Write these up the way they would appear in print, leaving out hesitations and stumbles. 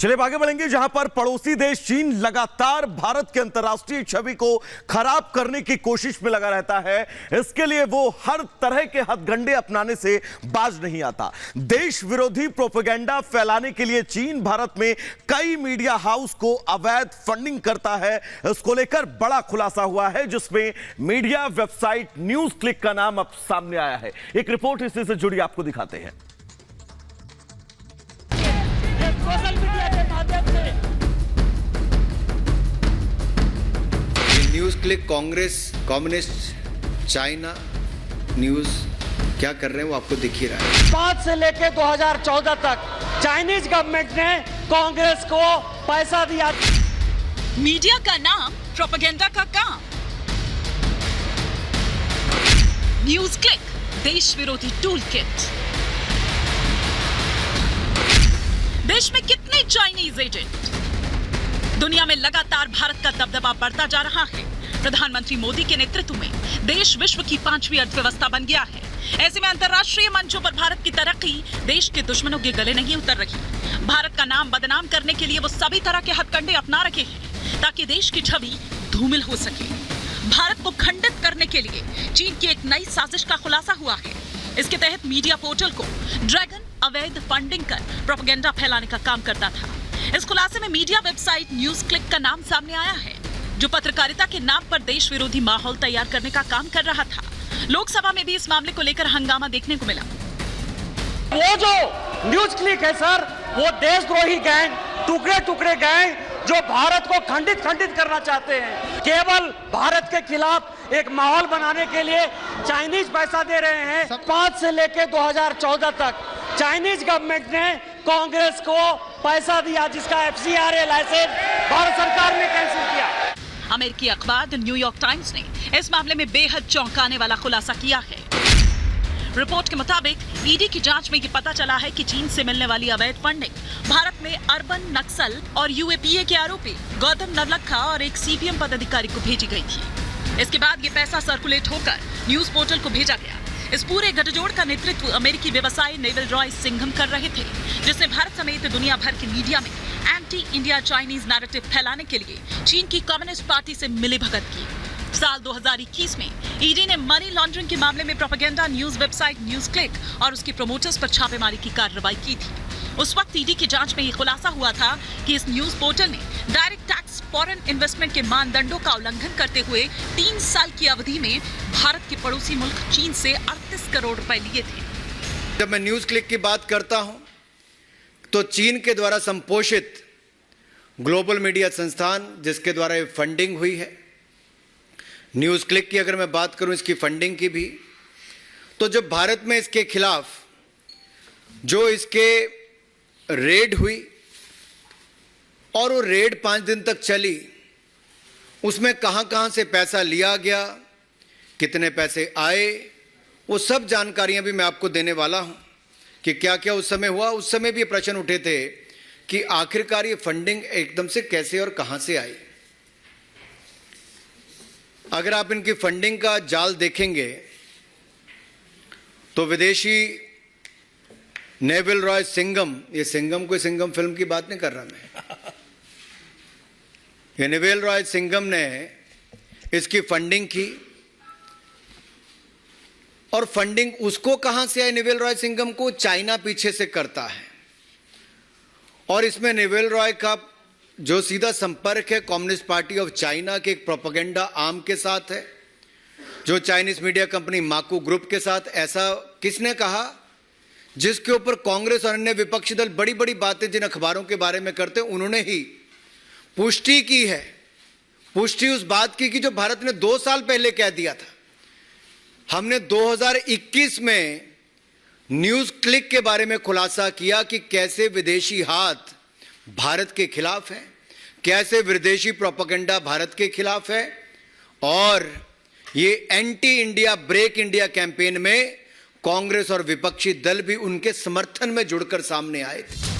चलिए आगे बढ़ेंगे, जहां पर पड़ोसी देश चीन लगातार भारत के अंतर्राष्ट्रीय छवि को खराब करने की कोशिश में लगा रहता है। इसके लिए वो हर तरह के हथकंडे अपनाने से बाज नहीं आता। देश विरोधी प्रोपेगेंडा फैलाने के लिए चीन भारत में कई मीडिया हाउस को अवैध फंडिंग करता है। इसको लेकर बड़ा खुलासा हुआ है, जिसमें मीडिया वेबसाइट न्यूज क्लिक का नाम अब सामने आया है। एक रिपोर्ट इसी से जुड़ी आपको दिखाते हैं। सोशल मीडिया के माध्यम से news click Congress, communist, China news क्या कर रहे हैं वो आपको दिख ही रहा है। 5 से लेकर 2014 तक चाइनीज गवर्नमेंट ने कांग्रेस को पैसा दिया। मीडिया का नाम, प्रोपेगेंडा का काम। न्यूज क्लिक, देश विरोधी टूल किट। देश में कितने चाइनीज एजेंट? दुनिया में लगातार भारत का दबदबा बढ़ता जा रहा है। प्रधानमंत्री मोदी के नेतृत्व में देश विश्व की 5वीं अर्थव्यवस्था बन गया है। ऐसे में अंतर्राष्ट्रीय मंचों पर भारत की तरक्की देश के दुश्मनों के गले नहीं उतर रही। भारत का नाम बदनाम करने के लिए वो सभी तरह के हथकंडे अपना रखे हैं, ताकि देश की छवि धूमिल हो सके। भारत को खंडित करने के लिए चीन की एक नई साजिश का खुलासा हुआ है। इसके तहत मीडिया पोर्टल को ड्रैगन अवैध फंडिंग कर प्रोपेगेंडा फैलाने का काम करता था। इस खुलासे में मीडिया वेबसाइट न्यूज क्लिक का नाम सामने आया है, जो पत्रकारिता के नाम पर देश विरोधी माहौल तैयार करने का काम कर रहा था। लोकसभा में भी इस मामले को लेकर हंगामा देखने को मिला। वो जो न्यूज क्लिक है सर, वो देशद्रोही गैंग, टुकड़े टुकड़े गैंग जो भारत को खंडित करना चाहते हैं। केवल भारत के खिलाफ एक माहौल बनाने के लिए चाइनीज पैसा दे रहे हैं। 5 से लेकर 2014 तक चाइनीज गवर्नमेंट ने कांग्रेस को पैसा दिया, जिसका FCRA लाइसेंस भारत सरकार ने कैंसिल किया। अमेरिकी अखबार द न्यूयॉर्क टाइम्स ने इस मामले में बेहद चौंकाने वाला खुलासा किया है। रिपोर्ट के मुताबिक ईडी की जांच में ये पता चला है कि चीन से मिलने वाली अवैध फंडिंग भारत में अर्बन नक्सल और UAPA के आरोपी गौतम नवलखा और एक CPM पदाधिकारी को भेजी गई थी। इसके बाद ये पैसा सर्कुलेट होकर न्यूज पोर्टल को भेजा गया। इस पूरे गठजोड़ का नेतृत्व अमेरिकी व्यवसायी नेवल रॉय सिंघम कर रहे थे, जिसने भारत समेत दुनिया भर की मीडिया में एंटी इंडिया चाइनीज नैरेटिव फैलाने के लिए चीन की कम्युनिस्ट पार्टी से मिलीभगत की। साल 2021 में ईडी ने मनी लॉन्ड्रिंग के मामले में propaganda news website news click और उसके प्रमोटर्स पर छापेमारी की कार्रवाई की थी। उस वक्त ईडी की जांच में यह खुलासा हुआ था कि इस न्यूज पोर्टल ने डायरेक्ट टैक्स फॉरेन इन्वेस्टमेंट के मानदंडों का उल्लंघन करते हुए 3 साल की अवधि में भारत के पड़ोसी मुल्क चीन से 38 करोड़ रुपए लिए थे। जब मैं न्यूज क्लिक की बात करता हूं तो चीन के द्वारा संपोषित ग्लोबल मीडिया संस्थान, जिसके द्वारा ये फंडिंग हुई है, न्यूज क्लिक की अगर मैं बात करूं इसकी फंडिंग की भी, तो जब भारत में इसके खिलाफ जो इसके रेड हुई और वो रेड 5 दिन तक चली, उसमें कहां से पैसा लिया गया, कितने पैसे आए, वो सब जानकारियां भी मैं आपको देने वाला हूं कि क्या क्या उस समय हुआ। उस समय भी प्रश्न उठे थे कि आखिरकार ये फंडिंग एकदम से कैसे और कहां से आई। अगर आप इनकी फंडिंग का जाल देखेंगे तो विदेशी नेवल रॉय सिंघम, ये सिंघम कोई सिंघम फिल्म की बात नहीं कर रहा मैं, ये नेवल रॉय सिंघम ने इसकी फंडिंग की। और फंडिंग उसको कहां से आई? नेवल रॉय सिंघम को चाइना पीछे से करता है। और इसमें नेवल रॉय का जो सीधा संपर्क है कम्युनिस्ट पार्टी ऑफ चाइना के एक प्रोपेगेंडा आर्म के साथ है, जो चाइनीज मीडिया कंपनी माकू ग्रुप के साथ। ऐसा किसने कहा? जिसके ऊपर कांग्रेस और अन्य विपक्षी दल बड़ी बड़ी बातें जिन अखबारों के बारे में करते हैं, उन्होंने ही पुष्टि की है। पुष्टि उस बात की जो भारत ने 2 साल पहले कह दिया था। हमने 2021 में न्यूज क्लिक के बारे में खुलासा किया कि कैसे विदेशी हाथ भारत के खिलाफ है, कैसे विदेशी प्रोपेगेंडा भारत के खिलाफ है। और ये anti India break India campaign में कांग्रेस और विपक्षी दल भी उनके समर्थन में जुड़कर सामने आए थे।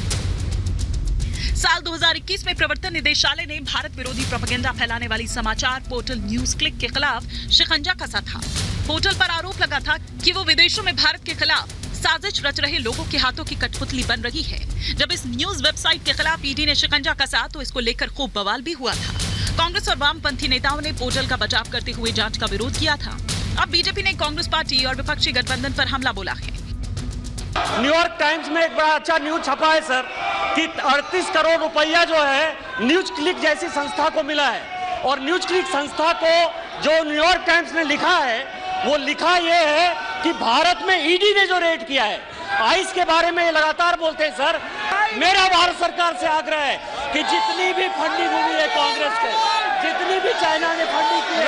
साल 2021 में प्रवर्तन निदेशालय ने भारत विरोधी प्रोपेगेंडा फैलाने वाली समाचार पोर्टल न्यूज क्लिक के खिलाफ शिकंजा कसा था। पोर्टल पर आरोप लगा था कि वो विदेशों में भारत के खिलाफ साजिश रच रहे लोगों के हाथों की कठपुतली बन रही है। जब इस न्यूज वेबसाइट के खिलाफ ईडी ने शिकंजा कसा तो इसको लेकर खूब बवाल भी हुआ था। कांग्रेस और वामपंथी नेताओं ने पोर्टल का बचाव करते हुए जांच का विरोध किया था। अब बीजेपी ने कांग्रेस पार्टी और विपक्षी गठबंधन पर हमला बोला है। न्यूयॉर्क टाइम्स में एक बड़ा अच्छा न्यूज छपा है सर कि 38 करोड़ रुपया जो है न्यूज क्लिक जैसी संस्था को मिला है। और न्यूज क्लिक संस्था को जो न्यूयॉर्क टाइम्स ने लिखा है वो लिखा ये है कि भारत में ईडी ने जो रेड किया है, आइस के बारे में लगातार बोलते हैं सर। मेरा भारत सरकार से आग्रह है कि जितनी भी फंडिंग हुई है कांग्रेस को, जितनी भी चाइना ने फंडिंग की है,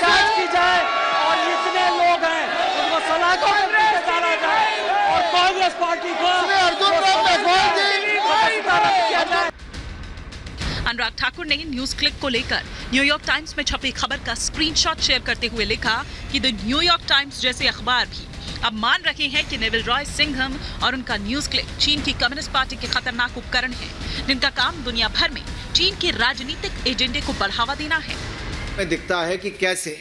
जांच की जाए और जितने लोग हैं उनको सलाखों पर डाला जाए और कांग्रेस पार्टी को किया जाए। अनुराग ठाकुर ने न्यूज क्लिक को लेकर न्यूयॉर्क टाइम्स में छपी खबर का स्क्रीनशॉट शेयर करते हुए लिखा कि द न्यूयॉर्क टाइम्स जैसे अखबार भी अब मान रहे हैं कि नेविल रॉय सिंघम और उनका न्यूज क्लिक चीन की कम्युनिस्ट पार्टी के खतरनाक उपकरण हैं, जिनका काम दुनिया भर में चीन के राजनीतिक एजेंडे को बढ़ावा देना है। में दिखता है कि कैसे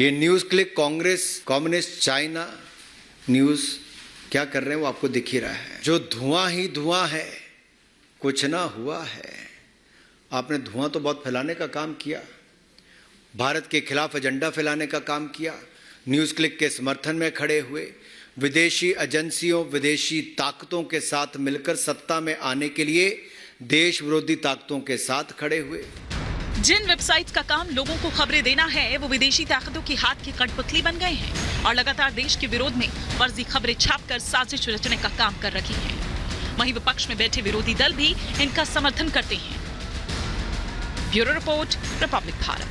ये news click Congress, communist, China news क्या कर रहे हैं वो आपको दिख ही रहा है। जो धुआं ही धुआं है, कुछ ना हुआ है। आपने धुआं तो बहुत फैलाने का काम किया, भारत के खिलाफ एजेंडा फैलाने का काम किया, न्यूज क्लिक के समर्थन में खड़े हुए, विदेशी एजेंसियों, विदेशी ताकतों के साथ मिलकर सत्ता में आने के लिए देश विरोधी ताकतों के साथ खड़े हुए। जिन वेबसाइट्स का काम लोगों को खबरें देना है वो विदेशी ताकतों के हाथ की कठपुतली बन गए हैं और लगातार देश के विरोध में फर्जी खबरें छापकर साजिश रचने का काम कर रही हैं। वहीं विपक्ष में बैठे विरोधी दल भी इनका समर्थन करते हैं। Bureau report, Republic Bharat.